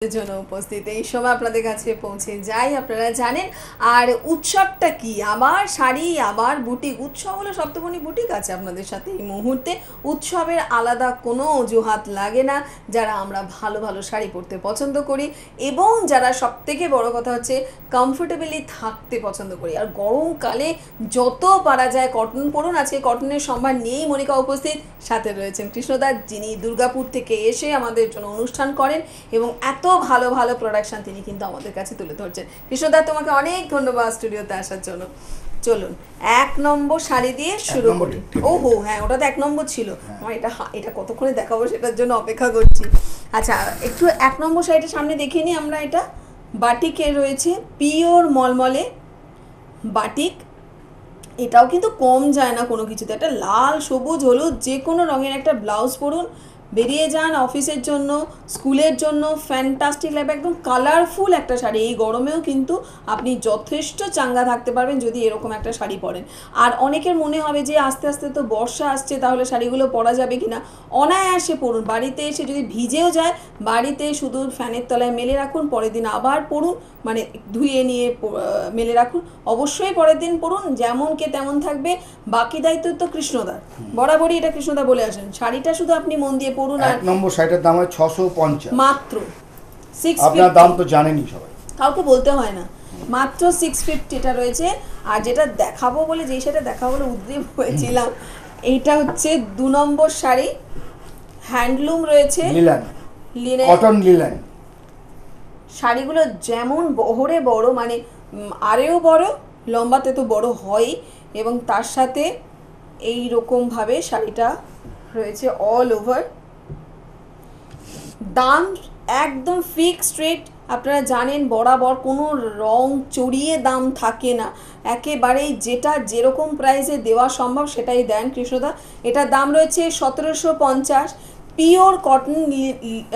জন্য উপস্থিত এই সময় আপনাদের কাছে পৌঁছে যাই, আপনারা জানেন। আর উৎসবটা কি, আবার শাড়ি আবার বুটিক, উৎসব হলো সপ্তমণি বুটিক আছে আপনাদের সাথে এই মুহূর্তে। উৎসবের আলাদা কোনো অজুহাত লাগে না, যারা আমরা ভালো ভালো শাড়ি পরতে পছন্দ করি এবং যারা সবথেকে বড় কথা হচ্ছে কমফোর্টেবলি থাকতে পছন্দ করি। আর গরমকালে যত পারা যায় কটন পরুন। আজকে কটনের সম্ভার নিয়েই মনিকা উপস্থিত, সাথে রয়েছেন কৃষ্ণদা, যিনি দুর্গাপুর থেকে এসে আমাদের জন্য অনুষ্ঠান করেন এবং এত ভালো ভালো প্রোডাকশন তিনি কিন্তু আমাদের কাছে তুলে ধরছেন। কৃষ্ণদা, তোমাকে অনেক ধন্যবাদ স্টুডিওতে আসার জন্য। চলুন এক নম্বর শাড়ি দিয়ে শুরু করি। ওহো হ্যাঁ, ওটা তো এক নম্বর ছিল। আমার এটা কতক্ষণে দেখাবো সেটার জন্য অপেক্ষা করছি। আচ্ছা, একটু এক নম্বর শাড়িটা সামনে দেখে নিই আমরা। এটা বাটিকে রয়েছে, পিওর মলমলে বাটিক। এটাও কিন্তু কম যায় না কোনো কিছুতে। একটা লাল সবুজ হলুদ যে কোনো রঙের একটা ব্লাউজ পরুন, বেরিয়ে যান অফিসের জন্য, স্কুলের জন্য, ফ্যান্টাস্টিক লাগবে। একদম কালারফুল একটা শাড়ি। এই গরমেও কিন্তু আপনি যথেষ্ট চাঙ্গা থাকতে পারবেন যদি এরকম একটা শাড়ি পরেন। আর অনেকের মনে হবে যে আস্তে আস্তে তো বর্ষা আসছে, তাহলে শাড়িগুলো পরা যাবে কি না। অনায়াসে পরুন। বাড়িতে এসে যদি ভিজেও যায়, বাড়িতে শুধু ফ্যানের তলায় মেলে রাখুন, পরের দিন আবার পরুন, মানে ধুয়ে নিয়ে মেলে রাখুন, অবশ্যই পরের দিন পরুন। যেমন কে তেমন থাকবে, বাকি দায়িত্ব তো কৃষ্ণদার। বরাবরই এটা কৃষ্ণদা বলে আসেন। শাড়িটা শুধু আপনি মন দিয়ে পরুন। আর এক নম্বর শাড়িটার দাম হয় 650 মাত্র 650। আপনার দাম তো জানেনই সবাই, কাউকে বলতে হয় না, মাত্র 650 এটা রয়েছে। আর যেটা দেখাবো বলে, যেই শাড়িটা দেখাবো বলে উদ্গ্রীব হয়েছিলাম, এইটা হচ্ছে 2 নম্বর শাড়ি। হ্যান্ডলুম রয়েছে, লিনেন, কটন লিনেন। শাড়িগুলো যেমন বহরে বড়, মানে আরেও বড়, লম্বাতে তো বড় হয়, এবং তার সাথে এই রকমভাবে শাড়িটা রয়েছে অল ওভার। দাম একদম ফিক্সড রেট। আপনারা জানেন বরাবর কোনো রং চড়িয়ে দাম থাকে না, একেবারেই যেটা যেরকম প্রাইসে দেওয়া সম্ভব সেটাই দেন কৃষ্ণদা। এটার দাম রয়েছে 1750। পিওর কটন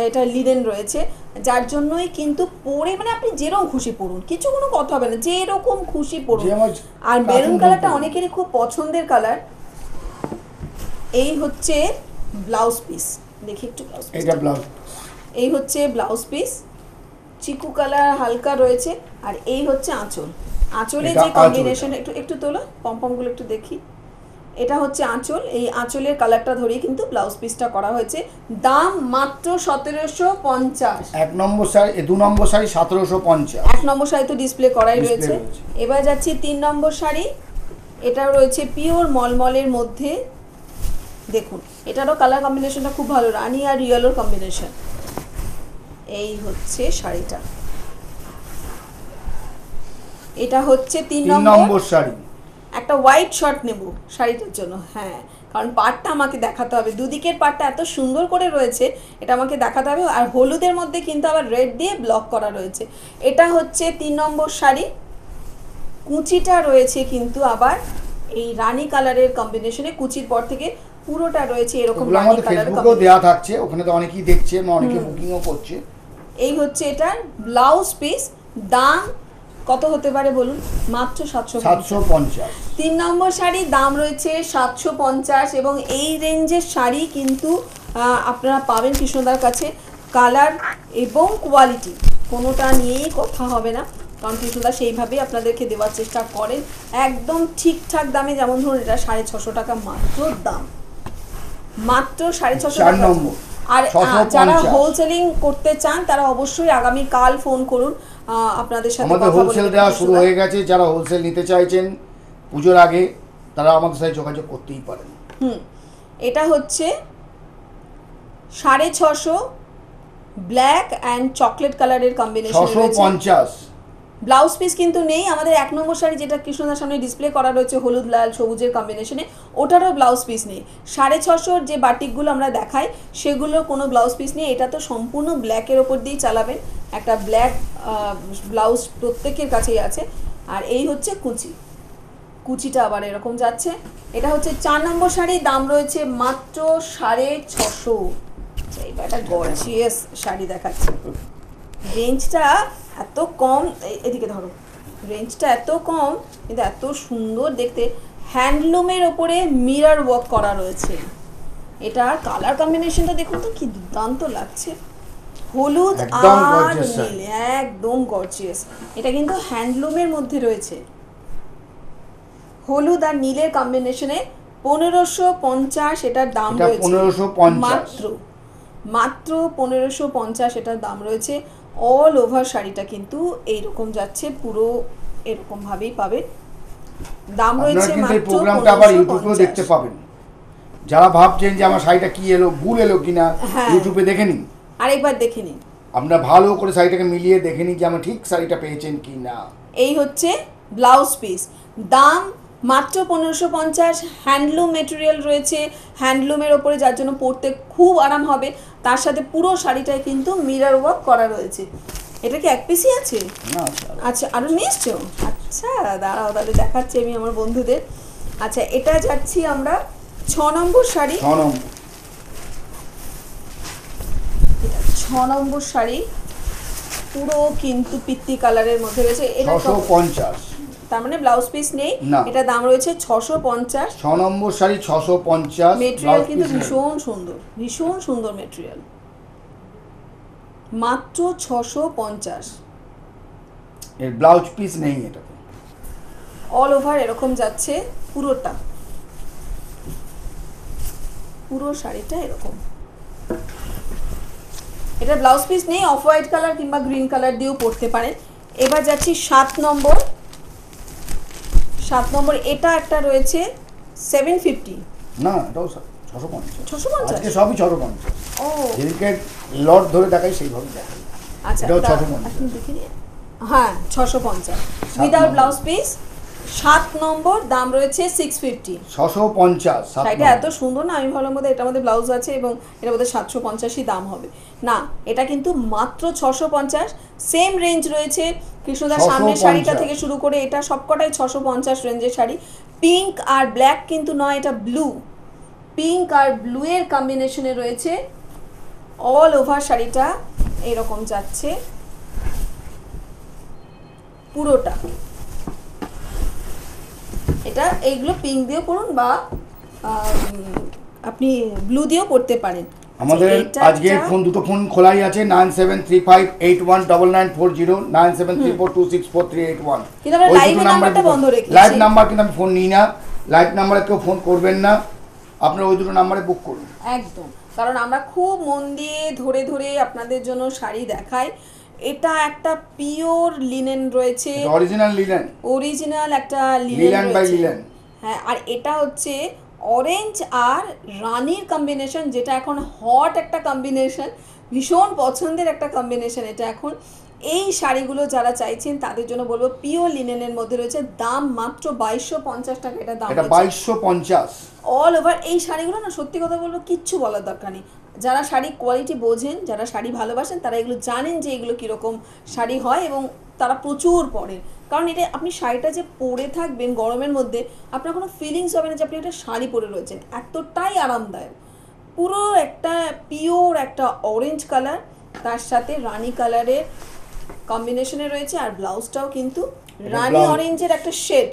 এটা লিনেন রয়েছে, যার জন্যই কিন্তু পরে মানে আপনি যেরকম খুশি পরুন, কিছু কোনো কথা হবে না, যেরকম খুশি পরুন। আর মেরুন কালারটা অনেকেরই খুব পছন্দের কালার। এই হচ্ছে ব্লাউজ পিস, দেখি একটু ব্লাউজ পিস। এটা ব্লাউজ, এই হচ্ছে ব্লাউজ পিস, চিকু কালার হালকা রয়েছে। আর এই হচ্ছে আঁচল। আঁচলের যে কম্বিনেশন, একটু তোলো পমপমগুলো একটু দেখি। এটা হচ্ছে আঁচল। এই আঁচলের কালারটা ধরেই কিন্তু ব্লাউজ পিসটা করা হয়েছে। দাম মাত্র 1750। এক নম্বর শাড়ি, 2 নম্বর শাড়ি 1750। এক নম্বর শাড়ি তো ডিসপ্লে করাই রয়েছে। এবার যাচ্ছি 3 নম্বর শাড়ি। এটাও রয়েছে পিওর মলমলের মধ্যে। দেখুন এটারও কালার কম্বিনেশনটা খুব ভালো, রানি আর ইয়েলোর কম্বিনেশন। এই হচ্ছে শাড়িটা। এটা হচ্ছে 3 নম্বর শাড়ি। একটা হোয়াইট শর্ট নেব শাড়িটার জন্য, হ্যাঁ, কারণ পাড়টা আমাকে দেখাতে হবে। দুদিকের পাড়টা এত সুন্দর করে রয়েছে, এটা আমাকে দেখাতে হবে। আর হলুদের মধ্যে কিন্তু আবার রেড দিয়ে ব্লক করা রয়েছে। এটা হচ্ছে 3 নম্বর শাড়ি। কুচিটা রয়েছে কিন্তু আবার এই রানী কালারের কম্বিনেশনে। কুচির পর থেকে পুরোটা রয়েছে এরকম রানী কালার ফেসবুকেও দেয়া থাকছে, ওখানে তো অনেকেই দেখছে, অনেকে বুকিংও করছে। এই হচ্ছে এটার ব্লাউজ পিস। দাম কত হতে পারে বলুন? মাত্র 750। 3 নম্বর শাড়ি দাম রয়েছে 750। এবং এই রেঞ্জের শাড়ি কিন্তু আপনারা পাবেন কৃষ্ণদার কাছে। কালার এবং কোয়ালিটি কোনোটা নিয়েই কথা হবে না, কারণ কৃষ্ণদা সেইভাবেই আপনাদেরকে দেওয়ার চেষ্টা করেন একদম ঠিকঠাক দামে। যেমন ধরুন এটা 650 টাকা মাত্র দাম, মাত্র 650 টাকা। আর যারা হোলসেলিং করতে চান তারা অবশ্যই আগামী কাল ফোন করুন, আপনাদের সাথে আমাদের হোলসেল দেওয়া শুরু হয়ে গেছে। যারা হোলসেল নিতে চাইছেন পুজোর আগে, তারা আমাদের সাথে যোগাযোগ করতেই পারেন। এটা হচ্ছে 650 ব্ল্যাক অ্যান্ড চকলেট কালারের কম্বিনেশন। 650 ব্লাউজ পিস কিন্তু নেই। আমাদের 1 নম্বর শাড়ি যেটা কৃষ্ণদার সামনে ডিসপ্লে করা রয়েছে হলুদ লাল সবুজের কম্বিনেশনে, ওটারও ব্লাউজ পিস নেই। 650 যে বাটিকগুলো আমরা দেখাই সেগুলোর কোনো ব্লাউজ পিস নেই। এটা তো সম্পূর্ণ ব্ল্যাকের ওপর দিয়েই চালাবেন, একটা ব্ল্যাক ব্লাউজ প্রত্যেকের কাছেই আছে। আর এই হচ্ছে কুচিটা আবার এরকম যাচ্ছে। এটা হচ্ছে 4 নম্বর শাড়ি। দাম রয়েছে মাত্র 650। এইবার একটা গর্জিয়াস শাড়ি দেখাচ্ছি। রেঞ্জটা এত কম, এদিকে ধরো, রেঞ্জটা এত কম কিন্তু এত সুন্দর দেখতে। হ্যান্ডলুমের ওপরে মিরর ওয়ার্ক করা রয়েছে। এটার কালার কম্বিনেশনটা দেখুন তো কি দুর্দান্ত লাগছে। হলুদ একদম আর gorgeous নীল, একদম গর্জিয়াস। এটা কিন্তু হ্যান্ডলুমের মধ্যে রয়েছে, হলুদ আর নীলের কম্বিনেশনে 1550 এটার দাম এটা রয়েছে 1550 মাত্র, মাত্র 1550 এটার দাম রয়েছে। অল ওভার শাড়িটা কিন্তু এইরকম যাচ্ছে, পুরো এরকম ভাবেই পাবে। দাম আপনারা রয়েছে কিন্তু এই মাত্র প্রোগ্রামটা আবার ইউটিউবেও 1550। দেখতে পাবেন। যারা ভাবছেন যে আমার শাড়িটা কি এলো, ভুল এলো কিনা, হ্যাঁ। ইউটিউবে দেখে নিন, আরেকবার দেখে নিন। আপনারা ভালো করে শাড়িটাকে মিলিয়ে দেখে নিন যে আমার ঠিক শাড়িটা পেয়েছেন কি না। এই হচ্ছে ব্লাউজ পিস, দাম মাত্র 1550। হ্যান্ডলুম মেটেরিয়াল রয়েছে, হ্যান্ডলুমের ওপরে, যার জন্য পরতে খুব আরাম হবে। তার সাথে পুরো শাড়িটায় কিন্তু মিরর ওয়ার্ক করা রয়েছে। এটা কি এক পিসই আছে? না, আচ্ছা, আরও নিয়ে এসছো? আচ্ছা, দাঁড়াও তাহলে দেখাচ্ছি আমি আমার বন্ধুদের। আচ্ছা, এটা যাচ্ছি আমরা 6 নম্বর শাড়ি। 6 নম্বর, 6 নম্বর শাড়ি পুরো কিন্তু পিত্তি কালারের মধ্যে রয়েছে। এটা 650। তার মানে ব্লাউজ পিস নেই, না। এটা দাম রয়েছে 650। 6 নম্বর শাড়ি 650। মেটেরিয়াল কিন্তু ভীষণ সুন্দর, ভীষণ সুন্দর মেটেরিয়াল, মাত্র 650। এর ব্লাউজ পিস নেই এটাতে। অল ওভার এরকম যাচ্ছে পুরোটা, পুরো শাড়িটা এরকম। এটা ব্লাউজ পিস নেই, অফ হোয়াইট কালার কিংবা গ্রিন কালার দিয়েও পরতে পারেন। এবার যাচ্ছি 7 নম্বর। 7 নম্বর এটা একটা রয়েছে 750। না, এটাও 650। 650? আজকে সবই 650। ও যেদিনকে লট ধরে দেখাই সেইভাবে দেখাই। আচ্ছা, এটাও তা 650। আপনি দেখে নিন। হ্যাঁ, 650 without number. Blouse piece. 7 number দাম রয়েছে 650। 650। শাড়িটা এত সুন্দর না, আমি ভাবলাম বোধহয় এটার মধ্যে ব্লাউজ আছে এবং এটা বোধহয় 750ই দাম হবে। না, এটা কিন্তু মাত্র 650। সেম রেঞ্জ রয়েছে কৃষ্ণদার সামনের 650 শাড়িটা থেকে শুরু করে এটা সবকটাই 650 রেঞ্জের শাড়ি। পিঙ্ক আর ব্ল্যাক কিন্তু নয়, এটা ব্লু, পিঙ্ক আর ব্লু এর কম্বিনেশনে রয়েছে। অল ওভার শাড়িটা এরকম যাচ্ছে পুরোটা। এটা এইগুলো পিঙ্ক দিয়েও পরুন বা আপনি ব্লু দিয়েও পরতে পারেন। আমাদের আজকে ফোন দুটো ফোন খোলাই আছে, 9735819940, 9734264381। কিন্তু আমরা লাইভের নাম্বারটা বন্ধ রেখেছি। লাইভ নাম্বার কিন্তু আমি ফোন নিই না, লাইভ নাম্বারে কেউ ফোন করবেন না, আপনারা ওই দুটো নাম্বারে বুক করুন। একদম, কারণ আমরা খুব মন দিয়ে ধরে ধরে আপনাদের জন্য শাড়ি দেখাই। এটা একটা পিওর লিনেন রয়েছে, অরিজিনাল লিনেন, অরিজিনাল একটা লিনেন লিনেন বাই রয়েছে। লিনেন। হ্যাঁ, আর এটা হচ্ছে অরেঞ্জ আর রানির কম্বিনেশন, যেটা এখন হট একটা কম্বিনেশন, ভীষণ পছন্দের একটা কম্বিনেশন এটা এখন। এই শাড়িগুলো যারা চাইছেন তাদের জন্য বলবো পিওর লিনেনের মধ্যে রয়েছে, দাম মাত্র 2250 টাকা এটা দাম এটা রয়েছে। 2250। অল ওভার এই শাড়িগুলো না, সত্যি কথা বলবো, কিচ্ছু বলার দরকার নেই। যারা শাড়ি কোয়ালিটি বোঝেন, যারা শাড়ি ভালোবাসেন, তারা এগুলো জানেন যে এগুলো কীরকম শাড়ি হয় এবং তারা প্রচুর পরেন। কারণ এটা আপনি শাড়িটা যে পরে থাকবেন গরমের মধ্যে, আপনার কোনো ফিলিংস হবে না যে আপনি একটা শাড়ি পরে রয়েছেন, এতটাই আরামদায়ক। পুরো একটা পিওর একটা অরেঞ্জ কালার, তার সাথে রানি কালারের কম্বিনেশনে রয়েছে। আর ব্লাউজটাও কিন্তু রানি অরেঞ্জের একটা শেড।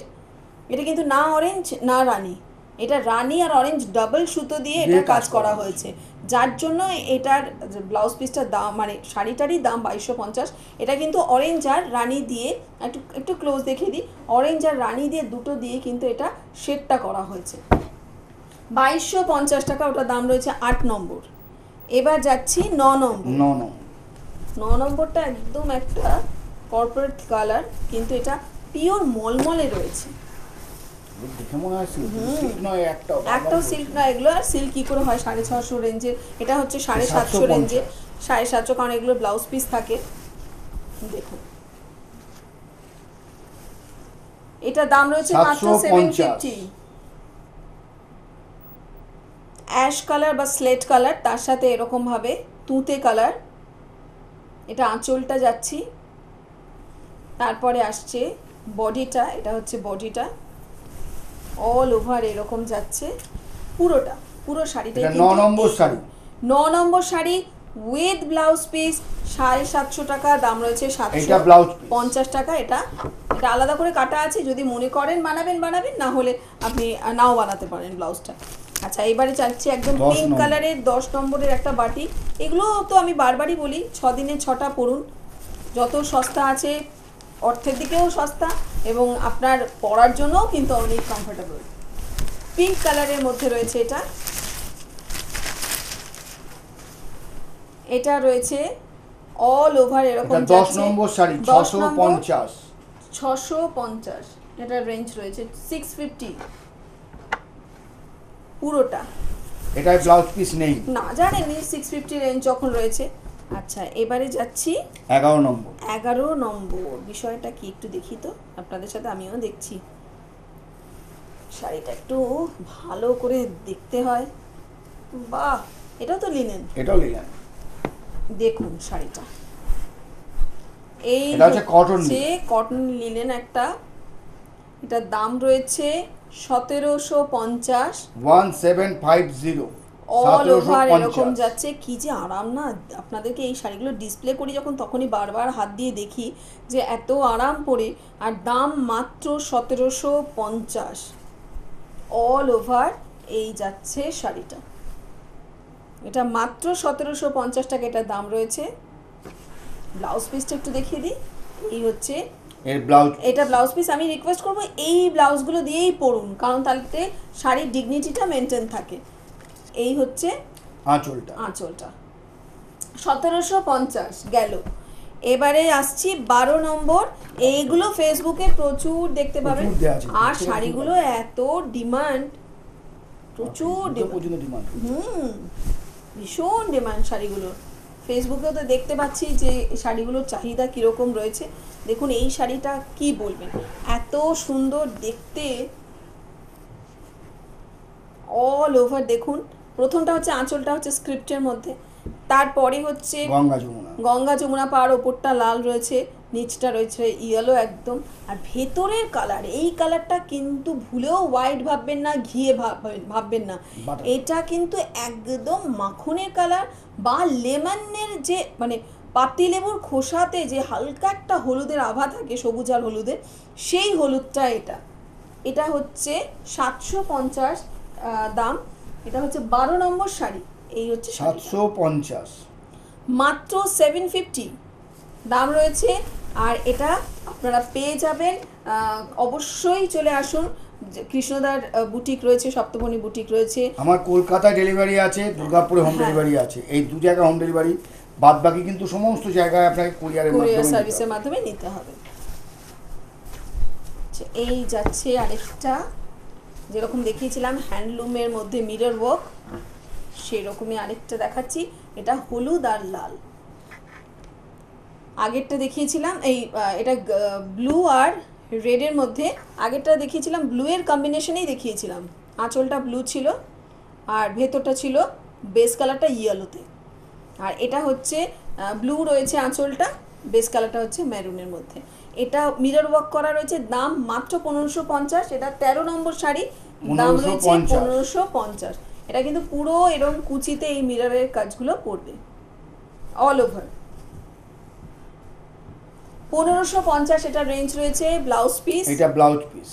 এটা কিন্তু না অরেঞ্জ না রানি, এটা রানি আর অরেঞ্জ ডাবল সুতো দিয়ে এটা কাজ করা হয়েছে, যার জন্য এটার ব্লাউজ পিসটার দাম মানে শাড়িটারই দাম 2250। এটা কিন্তু অরেঞ্জ আর রানি দিয়ে, একটু একটু ক্লোজ দেখিয়ে দিই, অরেঞ্জ আর রানি দিয়ে দুটো দিয়ে কিন্তু এটা শেডটা করা হয়েছে। 2250 টাকা ওটার দাম রয়েছে 8 নম্বর। এবার যাচ্ছি 9 নম্বর। 9 নম্বরটা একদম একটা কর্পোরেট কালার, কিন্তু এটা পিওর মলমলে রয়েছে। দেখে মনে হয় সিল্ক নয়, একটাও সিল্ক নয় এগুলো। আর সিল্ক কী করে হয় 650 রেঞ্জের, এটা হচ্ছে 750 রেঞ্জের, 750, কারণ এগুলো ব্লাউজ পিস থাকে। দেখুন এটা দাম রয়েছে মাত্র 750। অ্যাশ কালার বা স্লেট কালার, তার সাথে এরকম ভাবে তুঁতে কালার। এটা আঁচলটা যাচ্ছি, তারপরে আসছে বডিটা, এটা হচ্ছে বডিটা, অল ওভার এরকম যাচ্ছে পুরোটা, পুরো শাড়িটাই। 9 নম্বর শাড়ি, 9 নম্বর শাড়ি উইথ ব্লাউজ পিস 750 টাকা দাম রয়েছে। 750 টাকা। এটা আলাদা করে কাটা আছে, যদি মনে করেন বানাবেন, না হলে আপনি নাও বানাতে পারেন ব্লাউজটা। আচ্ছা এবারে চাচ্ছি একদম 10 পিঙ্ক নম্বর। কালারের 10 নম্বরের একটা বাটি। এগুলো তো আমি বারবারই বলি 6 দিনে 6টা পরুন। যত সস্তা আছে, অর্থের দিকেও সস্তা এবং আপনার পরার জন্যও কিন্তু অনেক কমফোর্টেবল। পিঙ্ক কালারের মধ্যে রয়েছে এটা। এটা রয়েছে অল ওভার এরকম এটা 10 নম্বর শাড়ি 650। 650 এটা রেঞ্জ রয়েছে 650 পুরোটা। এটায় ব্লাউজ পিস নেই। না জানেননি 650 রেঞ্জ যখন রয়েছে। আচ্ছা এবারে যাচ্ছি 11 নম্বর। 11 নম্বর। বিষয়টা কি একটু দেখি তো আপনাদের সাথে, আমিও দেখছি। শাড়িটা একটু ভালো করে দেখতে হয়। বাহ, এটাও তো লিনেন। এটাও নিলেন। দেখুন শাড়িটা, এই এটা হচ্ছে cotton যে কটন লিনেন একটা। এটার দাম রয়েছে 1750। 1750। অল ওভার এরকম 1750। যাচ্ছে। কি যে আরাম না, আপনাদেরকে এই শাড়িগুলো ডিসপ্লে করি যখন তখনই বারবার হাত দিয়ে দেখি যে এত আরাম পরে, আর দাম মাত্র 1750। অল ওভার এই যাচ্ছে শাড়িটা, এটা মাত্র 1750 টাকা এটার দাম রয়েছে। ব্লাউজ পিসটা একটু দেখিয়ে দিই। এই হচ্ছে এর ব্লাউজ। এটা ব্লাউজ পিস। আমি রিকোয়েস্ট করবো এই ব্লাউজগুলো দিয়েই পরুন, কারণ তাতে শাড়ির ডিগনিটিটা মেনটেন থাকে। এই হচ্ছে আঁচলটা। আঁচলটা 1750 গেল। এবারে আসছি 12 নম্বর। এইগুলো ফেসবুকে প্রচুর দেখতে পাবেন। প্রচুর দেয়া আছে। আর শাড়িগুলো এত ডিমান্ড, প্রচুর ডিমান্ড। ভীষণ ডিমান্ড শাড়িগুলোর। ফেসবুকেও তো দেখতে পাচ্ছি যে শাড়িগুলোর চাহিদা কীরকম রয়েছে। দেখুন এই শাড়িটা কি বলবেন, এত সুন্দর দেখতে। অল ওভার দেখুন, প্রথমটা হচ্ছে আঁচলটা হচ্ছে স্ক্রিপ্টের মধ্যে, তারপরে হচ্ছে গঙ্গা যমুনা পার, ওপরটা লাল রয়েছে, নিচটা রয়েছে ইয়েলো একদম। আর ভেতরের কালার, এই কালারটা কিন্তু ভুলেও হোয়াইট ভাববেন না, ঘিয়ে ভাববেন না, এটা কিন্তু একদম মাখনের কালার বা লেমনের যে মানে পাতিলেবুর খোসাতে যে হালকা একটা হলুদের আভা থাকে, সবুজ আর হলুদের, সেই হলুদটা এটা। এটা হচ্ছে 750 দাম। এটা হচ্ছে 12 নম্বর শাড়ি। এই হচ্ছে 750 মাত্র 750 দাম রয়েছে। আর এটা আপনারা পেয়ে যাবেন, অবশ্যই চলে আসুন। কৃষ্ণদার বুটিক রয়েছে, সপ্তমণি বুটিক রয়েছে। আমার কলকাতায় ডেলিভারি আছে, দুর্গাপুরে হোম ডেলিভারি আছে। এই দু জায়গায় হোম ডেলিভারি, বাদ বাকি কিন্তু সমস্ত জায়গায় আপনাকে কুরিয়ার সার্ভিসের মাধ্যমে নিতে হবে। এই যাচ্ছে আরেকটা, যেরকম দেখিয়েছিলাম হ্যান্ডলুমের মধ্যে মিরর ওয়ার্ক, সেরকমই আরেকটা দেখাচ্ছি। এটা হলুদ আর লাল। আগেরটা দেখিয়েছিলাম এটা ব্লু আর রেডের মধ্যে। আগেরটা দেখিয়েছিলাম ব্লু এর কম্বিনেশনেই দেখিয়েছিলাম। আঁচলটা ব্লু ছিল আর ভেতরটা ছিল বেস কালারটা ইয়েলোতে। আর এটা হচ্ছে ব্লু রয়েছে আঁচলটা, বেস কালারটা হচ্ছে মেরুনের মধ্যে। এটা মিরর ওয়ার্ক করা রয়েছে, দাম মাত্র 1550। এটা 13 নম্বর শাড়ি, দাম রয়েছে 1550। এটা কিন্তু পুরো এরকম কুচিতে এই মিররের কাজগুলো পড়বে অল ওভার। 1550 এটা রেঞ্জ রয়েছে। ব্লাউজ পিস, এটা ব্লাউজ পিস,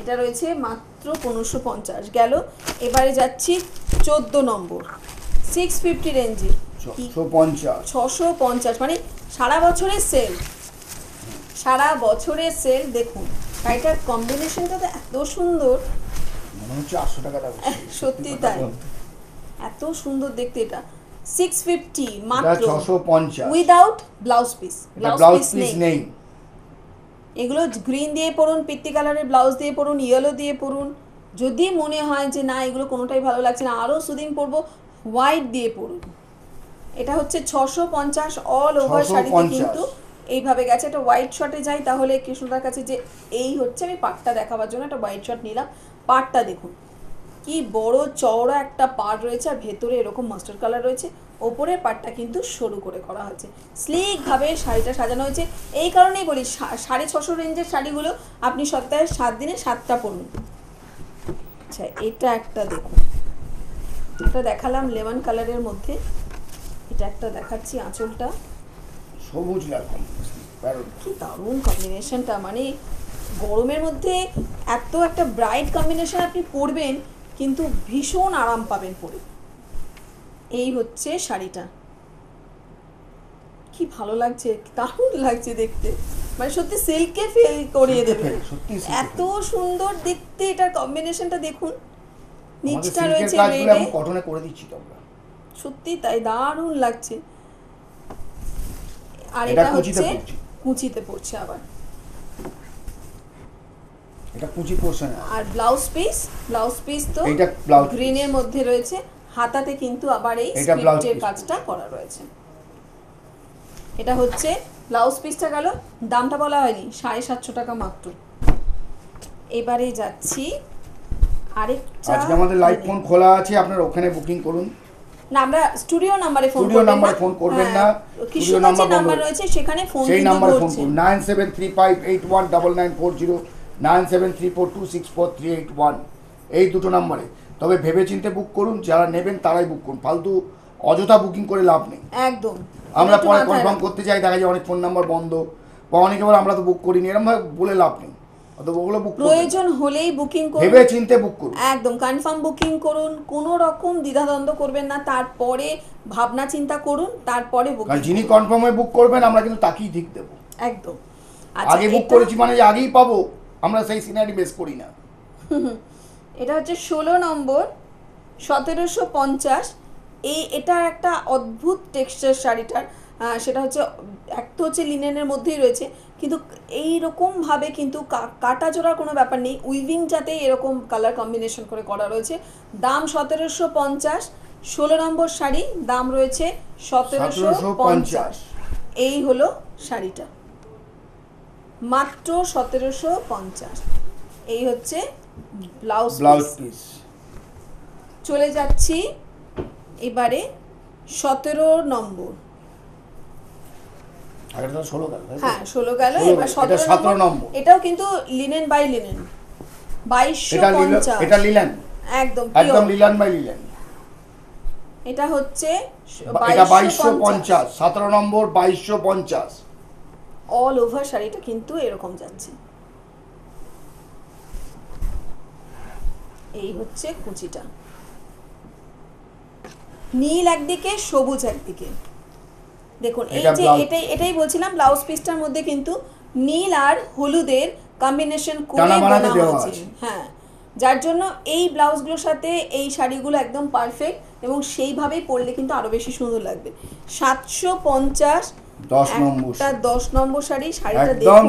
এটা রয়েছে মাত্র 1550 গেল। এবারে যাচ্ছি 14 নম্বর 650 রেঞ্জে। 650 মানে সারা বছরের সেল, সারা বছরের সেল। দেখুন শাড়িটার কম্বিনেশনটা তো এত সুন্দর, মনে হচ্ছে 800 টাকা দাম। সত্যি তাই, এত সুন্দর দেখতে। এটা 650 মাত্র, 650 without blouse piece. Blouse piece নেই। এগুলো গ্রিন দিয়ে পরুন, পিত্তি কালারের ব্লাউজ দিয়ে পরুন, ইয়েলো দিয়ে পরুন। যদি মনে হয় যে না এগুলো কোনোটাই ভালো লাগছে না, আরও সুদিন পরবো, হোয়াইট দিয়ে পরুন। এটা হচ্ছে 650 অল ওভার শাড়িতে কিন্তু এইভাবে গেছে। একটা হোয়াইট শর্টে যাই তাহলে কৃষ্ণদার কাছে, যে এই হচ্ছে আমি পাটটা দেখাবার জন্য একটা হোয়াইট শর্ট নিলাম। পাটটা দেখুন কি বড় চওড়া একটা পাড় রয়েছে, আর ভেতরে এরকম মাস্টার্ড কালার রয়েছে। ওপরের পাটটা কিন্তু সরু করে করা হয়েছে, স্লিকভাবে শাড়িটা সাজানো হয়েছে। এই কারণেই বলি 650 রেঞ্জের শাড়িগুলো আপনি সপ্তাহে 7 দিনে 7টা পরুন। আচ্ছা এটা একটা দেখুন, এটা দেখালাম লেমন কালারের মধ্যে। এটা একটা দেখাচ্ছি, আঁচলটা সবুজ লাল কম্বিনেশন, কি দারুণ কম্বিনেশনটা। মানে গরমের মধ্যে এত একটা ব্রাইট কম্বিনেশন আপনি পরবেন, কিন্তু ভীষণ আরাম পাবেন পরে। এই হচ্ছে শাড়িটা, কি ভালো লাগছে, দারুণ লাগছে দেখতে, মানে সত্যি সিল্কে ফিল করিয়ে দেবে, এত সুন্দর দেখতে। এটার কম্বিনেশনটা দেখুন, নিচটা রয়েছে রেডে, কটনে করে দিচ্ছি তো আমরা, সত্যি তাই দারুণ লাগছে। আর এটা হচ্ছে কুচিতে পড়ছে, আবার এটা কুচি পোরশন। আর ব্লাউজ পিস তো এটা গ্রিনের মধ্যে রয়েছে, হাতাতে কিন্তু আবার এই স্ক্রিপ্টের কাজটা করা রয়েছে। এটা হচ্ছে ব্লাউজ পিসটা গেল, দামটা বলা হয়নি, 750 টাকা মাত্র। এবারে যাচ্ছি আরেকটা। আজকে আমাদের লাইভ ফোন খোলা আছে, আপনারা ওখানে বুকিং করুন। না, আমরা স্টুডিও নাম্বারে ফোন করবেন না, স্টুডিও নাম্বার রয়েছে সেখানে ফোন সেই নাম্বারে ফোন করুন, 9735819940, 9734264381, এই দুটো নাম্বারে। তবে ভেবেচিন্তে বুক করুন, যারা নেবেন তারাই বুক করুন, ফালতু অযথা বুকিং করে লাভ নেই একদম। আমরা পরে কনফার্ম করতে চাই, দেখা যায় অনেক ফোন নাম্বার বন্ধ, বা অনেকে বলে আমরা তো বুক করিনি, এরকম ভাবে বলে লাভ নেই। প্রয়োজন হলেই বুকিং করুন, ভেবে চিন্তে বুক করুন, একদম কনফার্ম বুকিং করুন, কোনো রকম দ্বিধাদ্বন্দ্ব করবেন না, তারপরে ভাবনা চিন্তা করুন, তারপরে বুকিং। কারণ যিনি কনফার্ম হয়ে বুক করবেন আমরা কিন্তু তাকেই ঠিক দেবো, একদম। আগে বুক করেছি মানে যে আগেই পাবো, আমরা সেই সিনারি বেস করি না। এটা হচ্ছে 16 নম্বর, 1750। এটা একটা অদ্ভুত টেক্সচার শাড়িটার, সেটা হচ্ছে একটা হচ্ছে লিনেনের মধ্যেই রয়েছে, কিন্তু এইরকমভাবে কিন্তু কাটা জোড়ার কোনো ব্যাপার নেই, উইভিং যাতে এরকম কালার কম্বিনেশন করে করা রয়েছে। দাম 1750, 16 নম্বর শাড়ি, দাম রয়েছে 1750। এই হলো শাড়িটা, মাত্র 1750। এই হচ্ছে ব্লাউজ পিস। চলে যাচ্ছি এবারে 17 নম্বর। হ্যাঁ 16 গেল, এবার 17 নম্বর। এটাও কিন্তু লিনেন বাই লিনেন, 2250। এটা লিনেন, একদম লিনেন বাই লিনেন। এটা হচ্ছে 2250, 17 নম্বর 2250। অল ওভার শাড়িটা কিন্তু এরকম যাচ্ছে। এই হচ্ছে কুচিটা, নীল একদিকে, সবুজ একদিকে। দেখুন এই যে এটাই বলছিলাম, ব্লাউজ পিসটার মধ্যে কিন্তু নীল আর হলুদের কম্বিনেশন করে বানানো হয়েছে। হ্যাঁ, যার জন্য এই ব্লাউজগুলোর সাথে এই শাড়িগুলো একদম পারফেক্ট, এবং সেইভাবেই পরলে কিন্তু আরো বেশি সুন্দর লাগবে। 750, 10 নম্বর শাড়ি। শাড়িটা দেখুন,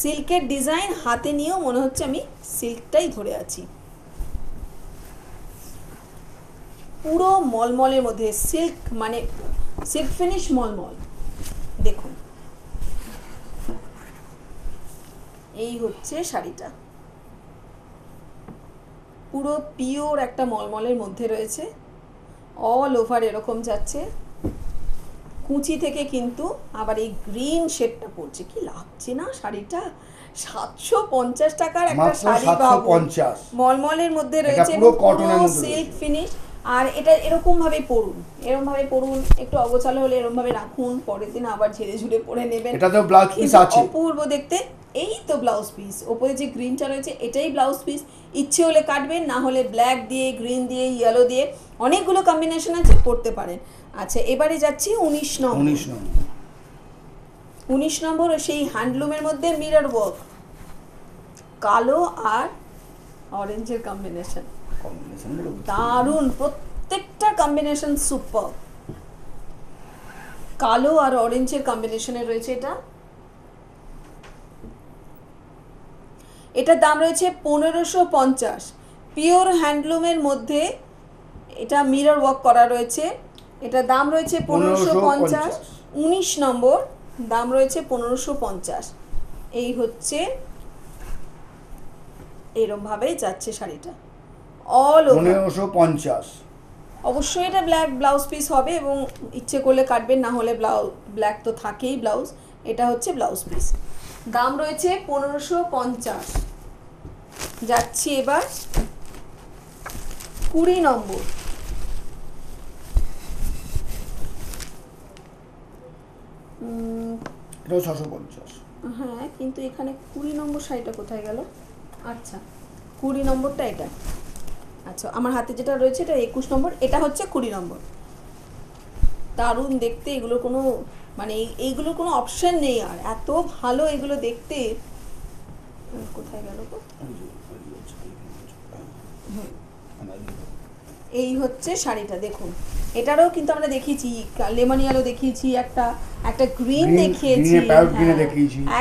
সিল্কের ডিজাইন, হাতে নিয়েও মনে হচ্ছে আমি সিল্কটাই ধরে আছি। পুরো মলমলের মধ্যে সিল্ক, মানে সিল্ক ফিনিশ মলমল। দেখুন এই হচ্ছে শাড়িটা, পুরো পিওর একটা মলমলের মধ্যে রয়েছে, অল ওভার এরকম যাচ্ছে। কুচি থেকে কিন্তু আবার এই গ্রিন শেডটা পড়ছে, কি লাগছে না শাড়িটা। 750 টাকার একটা শাড়ি পাবো, মলমলের মধ্যে রয়েছে, সিল্ক ফিনিশ। আর এটা এরকম ভাবে পরুন, একটু অগোছালো হলে এরকম ভাবে রাখুন, পরের দিন আবার ঝেড়ে ঝুড়ে পরে নেবেন। এটা তো ব্লাউজ পিস আছে, অপূর্ব দেখতে। এই তো ব্লাউজ পিস, ওপরে যে গ্রিনটা রয়েছে এটাই ব্লাউজ পিস। ইচ্ছে হলে কাটবেন, না হলে ব্ল্যাক দিয়ে, গ্রিন দিয়ে, ইয়েলো দিয়ে, অনেকগুলো কম্বিনেশন আছে, করতে পারেন। আচ্ছা, এবারে যাচ্ছি 19 নম্বর। সেই হ্যান্ডলুমের মধ্যে মিরর ওয়ার্ক, কালো আর অরেঞ্জের কম্বিনেশন, দারুণ, প্রত্যেকটা কম্বিনেশন সুপার। কালো আর অরেঞ্জের কম্বিনেশনে রয়েছে এটার দাম রয়েছে 1550। পিওর হ্যান্ডলুমের মধ্যে এটা মিরর ওয়ার্ক করা রয়েছে, এটার দাম রয়েছে 1550। 19 নম্বর, দাম রয়েছে 1550। এই হচ্ছে এরকম ভাবে যাচ্ছে শাড়িটা, অল ওভার 1550। অবশ্যই এটা ব্ল্যাক ব্লাউজ পিস হবে, এবং ইচ্ছে করলে কাটবেন, না হলে ব্ল্যাক তো থাকেই ব্লাউজ। এটা হচ্ছে ব্লাউজ পিস, দাম রয়েছে 1550। যাচ্ছি এবার 20 নম্বর। এটাও 650। হ্যাঁ, কিন্তু এখানে 20 নম্বর শাড়িটা কোথায় গেল? আচ্ছা, 20 নম্বরটা এটা। আচ্ছা আমার হাতে যেটা রয়েছে এটা 21 নম্বর, এটা হচ্ছে 20 নম্বর। দারুণ দেখতে, এগুলো কোনো মানে এইগুলো কোনো অপশন নেই, আর এত ভালো এগুলো দেখতে। কোথায় গেল গো? এই হচ্ছে শাড়িটা দেখুন, এটারও কিন্তু আমরা দেখিয়েছি লেমন ইয়েলো দেখিয়েছি, একটা গ্রিন দেখিয়েছি,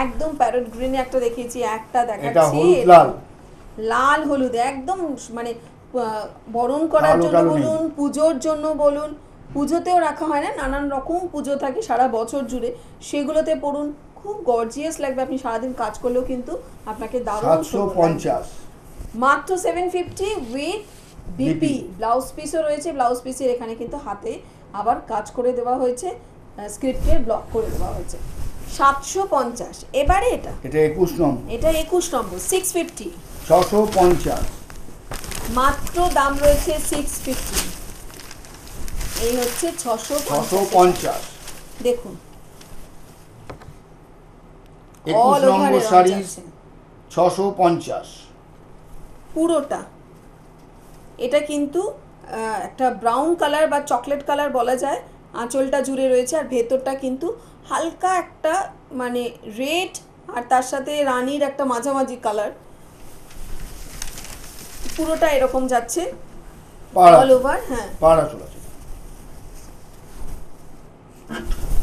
একদম প্যারট গ্রিনে একটা দেখিয়েছি, একটা দেখাচ্ছি লাল হলুদ, একদম মানে বরণ করার জন্য বলুন, পুজোর জন্য বলুন, পুজোতেও রাখা হয় না, নানান রকম পুজো থাকে সারা বছর জুড়ে, সেগুলোতে পড়ুন, খুব গর্জিয়াস লাগবে। আপনি সারাদিন কাজ করলেও কিন্তু আপনাকে দারুণ 750 মাত্র 750 উইথ বিপি। ব্লাউজ পিসও রয়েছে, ব্লাউজ পিসের এখানে কিন্তু হাতে আবার কাজ করে দেওয়া হয়েছে, স্ক্রিপ্টের ব্লক করে দেওয়া হয়েছে। 750। এবারে এটা 21 নম্বর, এটা 21 নম্বর 650, 650 মাত্র দাম রয়েছে 650। এই হচ্ছে 650। দেখুন 21 নম্বর শাড়ি 650 পুরোটা। এটা কিন্তু একটা ব্রাউন কালার বা চকলেট কালার বলা যায়, আঁচলটা জুড়ে রয়েছে, আর ভেতরটা কিন্তু হালকা একটা মানে রেড, আর তার সাথে রানীর একটা মাঝামাঝি কালার, পুরোটা এরকম যাচ্ছে অল ওভার। হ্যাঁ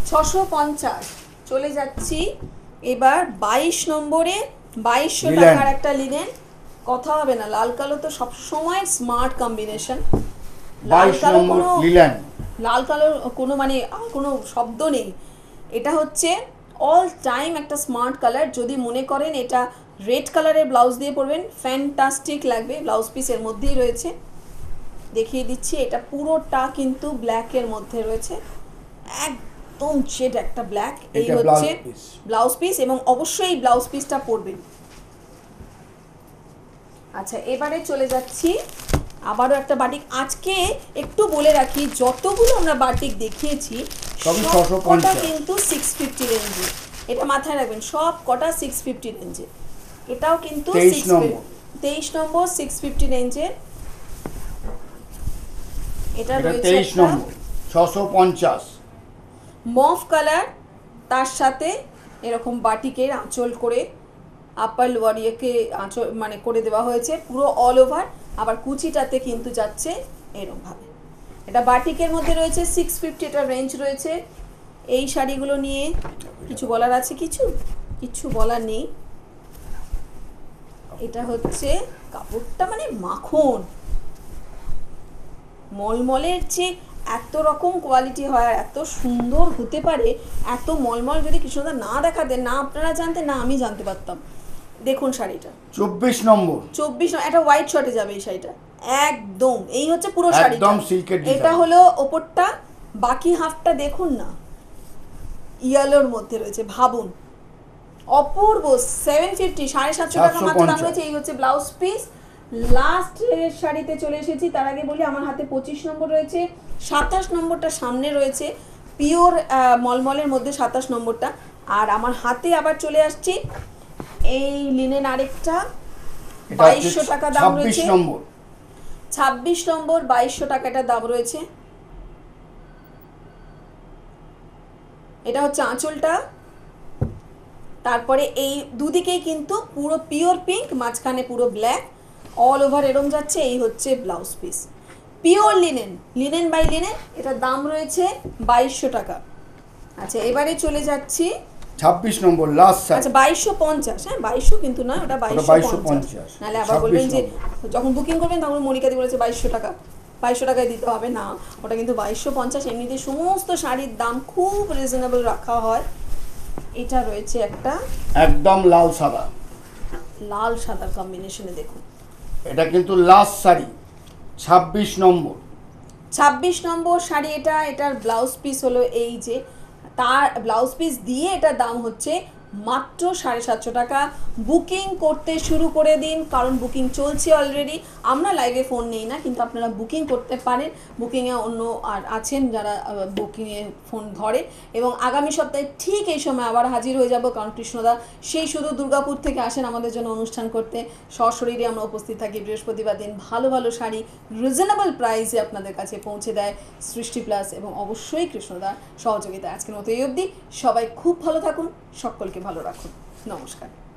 650। চলে যাচ্ছি এবার 22 নম্বরে, 2200 টাকার একটা লিনেন, কথা হবে না, লাল কালো তো সব সময় স্মার্ট কম্বিনেশন। লাল কালোর কোনো মানে কোনো শব্দ নেই, এটা হচ্ছে অল টাইম একটা স্মার্ট কালার। যদি মনে করেন এটা রেড কালারের ব্লাউজ দিয়ে পরবেন, ফ্যান্টাস্টিক লাগবে। ব্লাউজ পিস এর মধ্যেই রয়েছে, দেখিয়ে দিচ্ছি, এটা পুরোটা কিন্তু ব্ল্যাকের মধ্যে রয়েছে, একদম শেড একটা ব্ল্যাক। এই হচ্ছে ব্লাউজ পিস, এবং অবশ্যই ব্লাউজ পিসটা পরবেন। আচ্ছা এবারে চলে যাচ্ছি আবারও একটা বাটিক। আজকে একটু বলে রাখি, যতগুলো আমরা বাটিক দেখিয়েছি সবকটা কিন্তু 650 রেঞ্জে, এটা মাথায় রাখবেন, সব কটা 650 রেঞ্জে। এটাও কিন্তু 23 নম্বর 650 রেঞ্জে। এটা রয়েছে 23 নম্বর 650 মফ কালার, তার সাথে এরকম বাটিকের আঁচল করে আপার লোয়ার ইয়েকে আঁচল মানে করে দেওয়া হয়েছে পুরো অল ওভার, আবার কুচিটাতে কিন্তু যাচ্ছে এরকম ভাবে। এটা বাটিকের মধ্যে রয়েছে 650, এটা রেঞ্জ রয়েছে। এই শাড়িগুলো নিয়ে কিছু বলার আছে? কিছু বলার নেই। এটা হচ্ছে কাপড়টা মানে মাখন, মলমলের যে এত রকম কোয়ালিটি হয়, এত সুন্দর হতে পারে, এত মলমল যদি কৃষ্ণদা না দেখাতেন, না আপনারা জানতেন, না আমি জানতে পারতাম। দেখুন শাড়িটা 24 নম্বর, একটা হোয়াইট শর্টে যাবে এই শাড়িটা একদম। এই হচ্ছে পুরো শাড়ি, একদম সিল্কের ডিজাইন। এটা হলো ওপরটা, বাকি হাফটা দেখুন না ইয়েলোর মধ্যে রয়েছে, ভাবুন অপূর্ব। 750, 750 টাকা মাত্র দাম রয়েছে। এই হচ্ছে ব্লাউজ পিস। লাস্ট শাড়িতে চলে এসেছি, তার আগে বলি আমার হাতে 25 নম্বর রয়েছে, 27 নম্বরটা সামনে রয়েছে, পিওর মলমলের মধ্যে 27 নম্বরটা। আর আমার হাতে আবার চলে আসছি এই লিনেন আরেকটা, 2200 টাকা দাম রয়েছে। 26 নম্বর 2200 টাকাটা দাম রয়েছে। এটা হচ্ছে আঁচলটা, তারপরে এই দুদিকেই কিন্তু পুরো পিওর পিঙ্ক, মাঝখানে পুরো ব্ল্যাক, অল ওভার এরম যাচ্ছে। এই হচ্ছে blouse piece, pure linen by linen. এটা দাম রয়েছে 2200 টাকা। আচ্ছা এবারে চলে যাচ্ছি 26 নম্বর লাস্ট। আচ্ছা 2250, হ্যাঁ 2200 কিন্তু না, ওটা 2250। নাহলে আবার বলবেন যে যখন বুকিং করবেন তখন মনিকাদি বলেছে 2200 টাকা, 2200 টাকায় দিতে হবে না, ওটা কিন্তু 2250। এমনিতে সমস্ত শাড়ির দাম খুব রিজনেবল রাখা হয়। এটা রয়েছে একটা একদম লাল সাদার কম্বিনেশনে, দেখুন এটা কিন্তু লাস্ট শাড়ি 26 নম্বর। 26 নম্বর শাড়ি এটা, এটার ব্লাউজ পিস হলো এই যে, তার ব্লাউজ পিস দিয়ে এটার দাম হচ্ছে মাত্র 750 টাকা। বুকিং করতে শুরু করে দিন, কারণ বুকিং চলছে অলরেডি। আমরা লাইভে ফোন নেই না, কিন্তু আপনারা বুকিং করতে পারেন। বুকিংয়ে অন্য আর আছেন যারা বুকিংয়ে ফোন ধরে, এবং আগামী সপ্তাহে ঠিক এই সময় আবার হাজির হয়ে যাব, কারণ কৃষ্ণদা সেই শুধু দুর্গাপুর থেকে আসেন আমাদের জন্য অনুষ্ঠান করতে। সশরীরে আমরা উপস্থিত থাকি বৃহস্পতিবার দিন। ভালো ভালো শাড়ি রিজনেবল প্রাইসে আপনাদের কাছে পৌঁছে দেয় সৃষ্টি প্লাস, এবং অবশ্যই কৃষ্ণদার সহযোগিতা। আজকের মতো এই অবধি। সবাই খুব ভালো থাকুন, সকলকে ভালো রাখুন। নমস্কার।